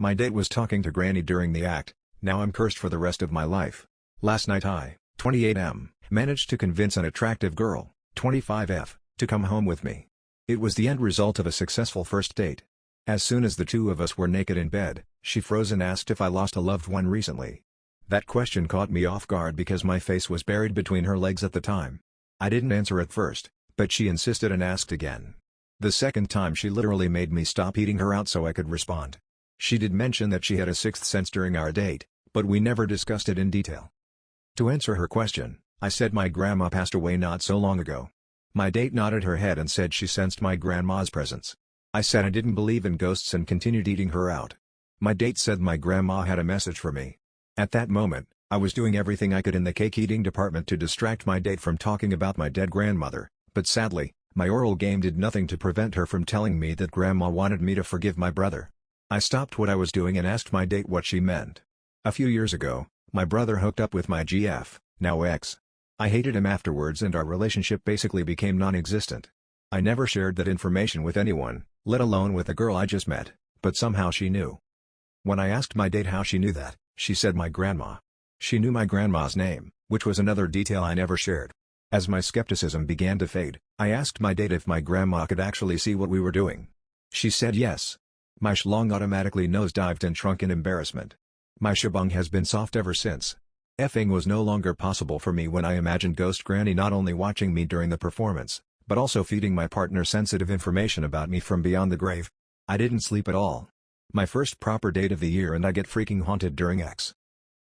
My date was talking to Granny during the act. Now I'm cursed for the rest of my life. Last night I, 28M, managed to convince an attractive girl, 25F, to come home with me. It was the end result of a successful first date. As soon as the two of us were naked in bed, she froze and asked if I lost a loved one recently. That question caught me off guard because my face was buried between her legs at the time. I didn't answer at first, but she insisted and asked again. The second time she literally made me stop eating her out so I could respond. She did mention that she had a sixth sense during our date, but we never discussed it in detail. To answer her question, I said my grandma passed away not so long ago. My date nodded her head and said she sensed my grandma's presence. I said I didn't believe in ghosts and continued eating her out. My date said my grandma had a message for me. At that moment, I was doing everything I could in the cake eating department to distract my date from talking about my dead grandmother, but sadly, my oral game did nothing to prevent her from telling me that grandma wanted me to forgive my brother. I stopped what I was doing and asked my date what she meant. A few years ago, my brother hooked up with my GF, now ex. I hated him afterwards and our relationship basically became non-existent. I never shared that information with anyone, let alone with a girl I just met, but somehow she knew. When I asked my date how she knew that, she said my grandma. She knew my grandma's name, which was another detail I never shared. As my skepticism began to fade, I asked my date if my grandma could actually see what we were doing. She said yes. My schlong automatically nosedived and shrunk in embarrassment. My shabung has been soft ever since. Effing was no longer possible for me when I imagined Ghost Granny not only watching me during the performance, but also feeding my partner sensitive information about me from beyond the grave. I didn't sleep at all. My first proper date of the year and I get freaking haunted during X.